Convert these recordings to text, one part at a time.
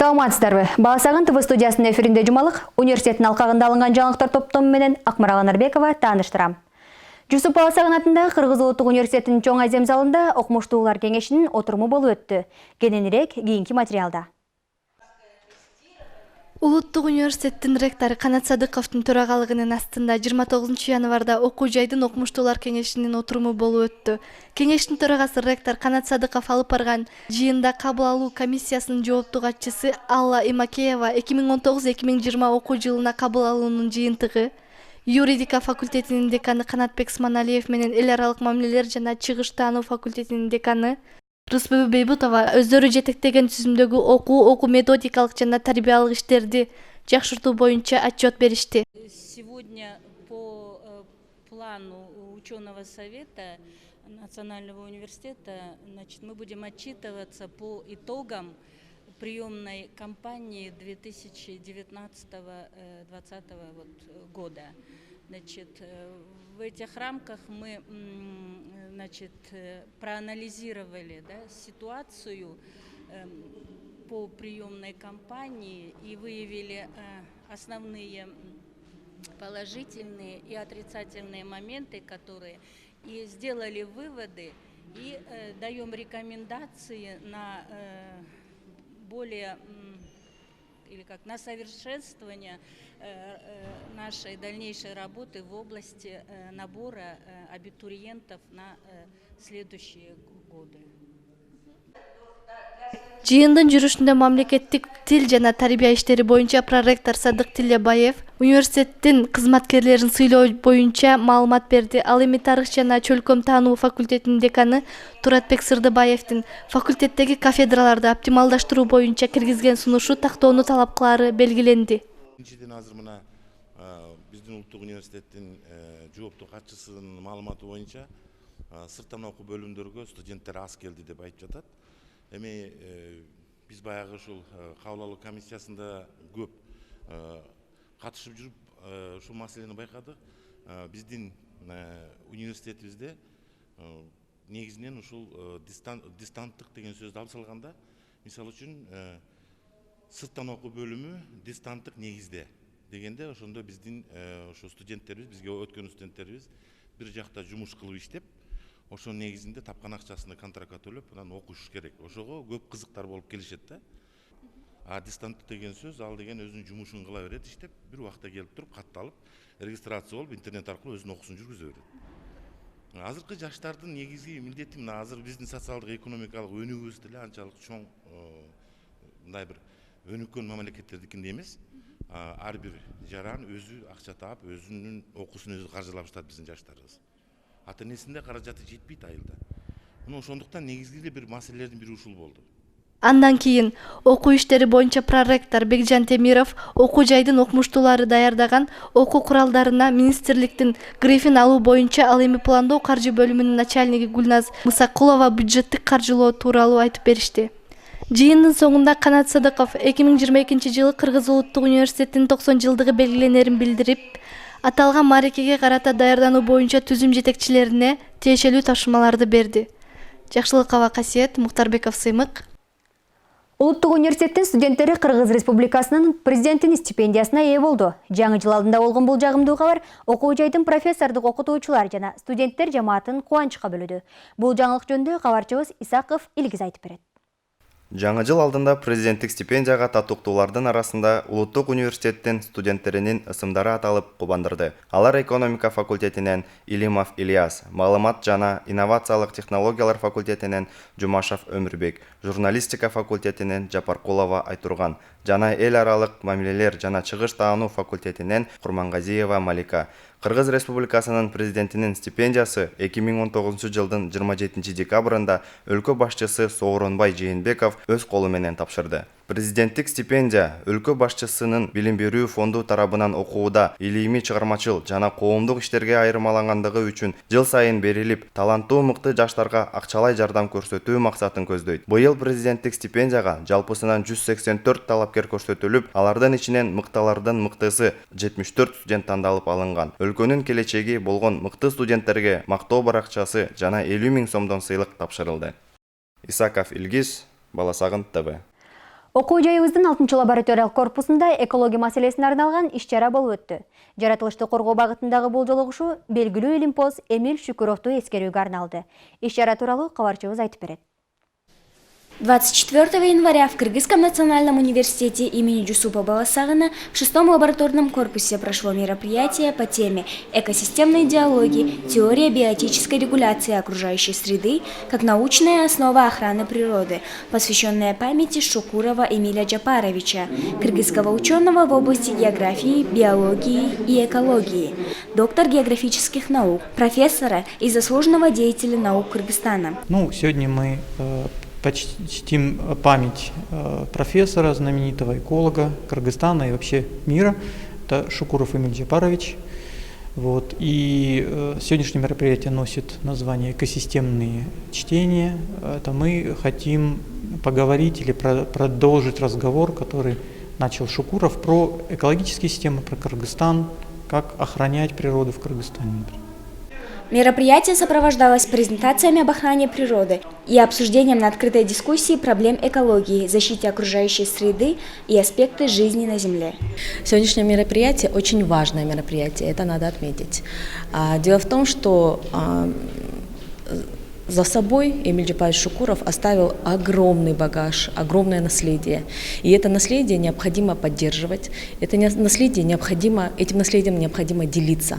Саламатсыздарбы. Баласагын ТВ студиясынын эфиринде жумалык университеттин алкагында алынган жаңылыктар топтому менен Акмарал Анарбекова тааныштырам. Жусуп Баласагын атындагы Кыргыз Улуттук университетинин чоң азем залында окумуштуулар кеңешинин отуруму болуп өттү. Кененирээк кийинки материалда. Улуттук университеттин ректору Канат Садыковдун төрагалыгынын астында 29 январда окуу жайдын окумуштуулар кеңешинин отуруму болуп өттү. Кеңештин төрагасы ректор Канат Садыков алып барган жыйында кабыл алуу комиссиясынын жооптуу катчысы Алла Имакеева 2019-2020 окуу жылына кабыл алуунун жыйынтыгы, юридика факультетинин деканы Канатбек Сманалиев менен эл аралык мамилелер жана чыгыш таануу факультетинин деканы Русбүбү Бейбутова өздөрү жетектеген түзүмдөгү окуу методикалык жана тарбиялык иштерди жакшыртуу боюнча отчет беришти. Сегодня по плану ученого совета Национального университета, мы будем отчитываться по итогам приемной кампании 2019-2020 года. В этих рамках мы проанализировали ситуацию по приемной кампании и выявили основные положительные и отрицательные моменты, и сделали выводы и даем рекомендации на на совершенствование нашей дальнейшей работы в области набора абитуриентов на следующие годы. Жыйындын жүрүшүндө мамлекеттик тил жана тарбия иштери боюнча проректор Садык Тилебаев университеттин кызматкерлерин сыйлоо боюнча маалымат берди. Ал эми тарых жана чөлкөм таануу факультетинин деканы Туратбек Сырдыбаевдин факультеттеги кафедраларды оптималдаштыруу боюнча киргизген сунушу тактоону талап кылаары белгиленди. Азыр мына биздин улуттук университеттин жооптуу катчысынын маалыматы боюнча сырттан окуу бөлүмдөргө студенттер аз келди деп айтып жатат. Эми биз баягы ушул кабыл алуу комиссиясында көп катышып жүрүп ушул маселени байкадык. Биздин университетибизде негизинен ушул дистанттык деген сөздү алып салганда, мисалы үчүн сырттан окуу бөлүмү дистанттык негизде дегенде, ошондо биздин ошо студенттерибиз, бизге өткөн студенттерибиз бир жакта жумуш кылып иштеп, ошонун негизинде тапкан акчасына контрактка төлөп, анан окуш керек. Ошого көп кызыктар болуп келишет да. А дистанттык деген сөз, ал деген өзүнүн жумушун кыла берет, иштеп, бир убакта келип туруп, катталып, регистрация болуп, интернет аркылуу өзүнүн окуусун жүргүзө берет. Азыркы жаштардын негизги милдети мына азыр биздин социалдык экономикалык өнүгүүбүз деле анчалык чоң мындай бир өнүккөн мамлекеттердикиндей эмес. Ар бир жаран өзү акча таап, өзүнүн окуусун өзү каржылап жатат биздин жаштарыбыз. Ата энесинде каражаты жетпейт айылда. Мына ошондуктан негизги бир маселелердин бири ушул болду. Андан кийин окуу иштери боюнча проректор Бекжан Темиров окуу жайдын окумуштуулары даярдаган окуу куралдарына министрликтин грифин алуу боюнча ал эми пландоо каржы бөлүмүнүн начальниги Гүлназ Мусакулова бюджеттик каржылоо тууралуу айтып беришти. Жыйындын соңунда Канат Садыков 2022 жылы Кыргыз Улуттук университетинин 90 жылдыгы белгиленерин билдирип, аталган мааракеге карата даярдануу боюнча түзүм жетекчилерине тиешелүү тапшырмаларды берди. Жакшылыкова Касиет, Мухтарбеков Сыймык. Улуттук университеттин студенттери Кыргыз Республикасынын президентинин стипендиясына ээ болду. Жаңы жыл алдында болгон бул жагымдуу кабар окуу жайдын профессордук окутуучулар жана студенттер жамаатын кубанычка бөлөдү. Бул жаңылык жөнүндө кабарчыбыз Исаков Илгиз айтып берет. Жаңы жыл алдында президенттик стипендияга татыктуулардын арасында Улуттук университеттин студенттеринин ысымдары аталып кубандырды. Алар экономика факультетинен Илимов Ильяс, маалымат жана инновациялык технологиялар факультетинен Жумашев Өмүрбек, журналистика факультетинен Жапаркулова Айтурган жана эл аралык мамилелер жана чыгыш таануу факультетинен Курмангазиева Малика. Кыргыз Республикасынын президентинин стипендиясы 2019 жылдын 27 декабрында өлкө башчысы Сооронбай Жээнбеков өз колу менен тапшырды. Президенттик стипендия өлкө башчысынын билим берүү фонду тарабынан окууда илимий чыгармачыл жана коомдук иштерге айырмалангандыгы үчүн жыл сайын берилип, таланттуу мыкты жаштарга акчалай жардам көрсөтүү максатын көздөйт. Быйыл президенттик стипендияга жалпысынан 184 талапкер көрсөтүлүп, алардын ичинен мыктылардын мыктысы 74 студент тандалып алынган. Өлкөнүн келечеги болгон мыкты студенттерге мактоо баракчасы жана 50 000 сомдон сыйлык тапшырылды. Исаков Илгиз, Баласагын ТВ. Окуу жайыбыздын 6 лабораториялык корпусунда экология маселесине арналган иш-чара болуп өттү. Жаратылышты коргоо багытындагы бул жолугушуу белгилүү илимпоз Эмиль Шүкүровду эскерүүгө арналды. Иш-чара тууралуу кабарчыбыз айтып берет. 24 января в Кыргызском национальном университете имени Жусупа Баласагына в 6-м лабораторном корпусе прошло мероприятие по теме «Экосистемные диалоги. Теория биотической регуляции окружающей среды как научная основа охраны природы», посвященное памяти Шукурова Эмиля Джапаровича, кыргызского ученого в области географии, биологии и экологии, доктор географических наук, профессора и заслуженного деятеля наук Кыргызстана. Сегодня мы почтим память профессора, знаменитого эколога Кыргызстана и вообще мира, это Шукуров Эмиль Джапарович. И сегодняшнее мероприятие носит название «Экосистемные чтения». Это мы хотим поговорить или продолжить разговор, который начал Шукуров, про экологические системы, про Кыргызстан, как охранять природу в Кыргызстане. Мероприятие сопровождалось презентациями об охране природы и обсуждением на открытой дискуссии проблем экологии, защите окружающей среды и аспекты жизни на Земле. Сегодняшнее мероприятие очень важное мероприятие, это надо отметить. Дело в том, что за собой Эмиль Джапарович Шукуров оставил огромный багаж, огромное наследие. И это наследие необходимо поддерживать, этим наследием необходимо делиться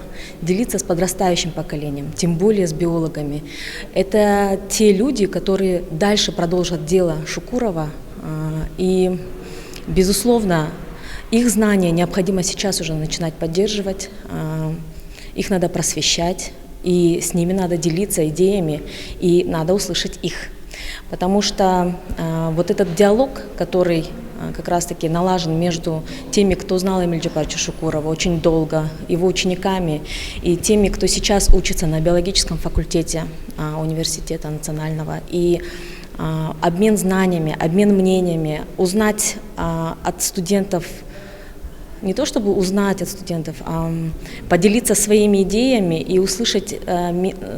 с подрастающим поколением, тем более с биологами. Это те люди, которые дальше продолжат дело Шукурова, и, безусловно, их знания необходимо сейчас уже начинать поддерживать, их надо просвещать. И с ними надо делиться идеями, и надо услышать их. Потому что вот этот диалог, который как раз-таки налажен между теми, кто знал Эмиля Джапаровича Шукурова очень долго, его учениками, и теми, кто сейчас учится на биологическом факультете университета национального, и обмен знаниями, обмен мнениями, узнать от студентов, не то чтобы узнать от студентов, а поделиться своими идеями и услышать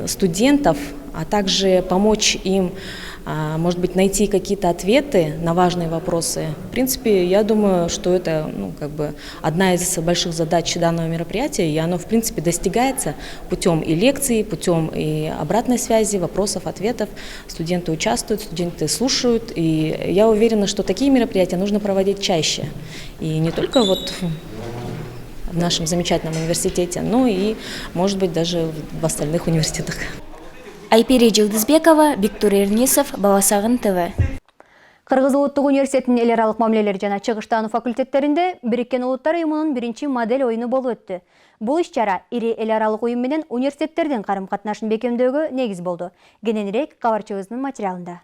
студентов, а также помочь им, может быть, найти какие-то ответы на важные вопросы. В принципе, я думаю, что это одна из больших задач данного мероприятия, и оно, в принципе, достигается путем и лекций, путем и обратной связи, вопросов, ответов. Студенты участвуют, студенты слушают, и я уверена, что такие мероприятия нужно проводить чаще. И не только в нашем замечательном университете, но и, может быть, даже в остальных университетах. Айпери Жылдызбекова, Виктор Эрнисов, Баласагын ТВ. Кыргыз Улуттук университетинин эл аралык мамилелер жана чыгыштануу факультеттеринде Бириккен Улуттар уюмунун биринчи модель оюну болуп өттү. Бул иш-чара ири эл аралык уюм менен университеттердин карым-катнашын бекемдөөгө негиз болду. Кененирээк кабарчыбыздын материалында.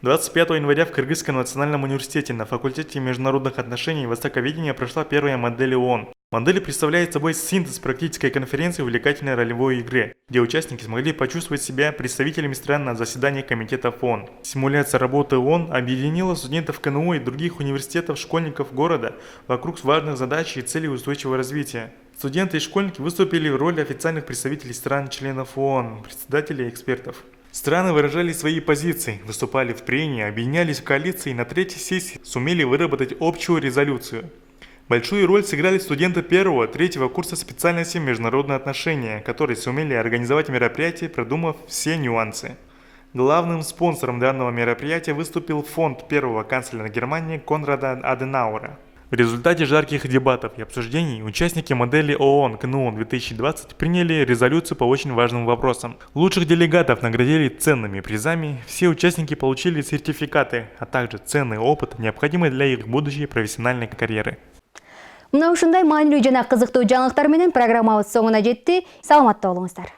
25 января в Кыргызском национальном университете на факультете международных отношений и востоковедения прошла первая модель ООН. Модель представляет собой синтез практической конференции увлекательной ролевой игры, где участники смогли почувствовать себя представителями стран на заседании комитетов ООН. Симуляция работы ООН объединила студентов КНУ и других университетов, школьников города вокруг важных задач и целей устойчивого развития. Студенты и школьники выступили в роли официальных представителей стран-членов ООН, председателей и экспертов. Страны выражали свои позиции, выступали в прении, объединялись в коалиции и на третьей сессии сумели выработать общую резолюцию. Большую роль сыграли студенты 1-3 курса специальности международные отношения, которые сумели организовать мероприятие, продумав все нюансы. Главным спонсором данного мероприятия выступил фонд первого канцлера Германии Конрада Аденауэра. В результате жарких дебатов и обсуждений участники модели ООН КНУ 2020 приняли резолюцию по очень важным вопросам. Лучших делегатов наградили ценными призами, все участники получили сертификаты, а также ценный опыт, необходимый для их будущей профессиональной карьеры. Мына ушундай маанилүү жана кызыктуу жаңылыктар менен программабыз соңуна жетти. Саламатта болуңуздар.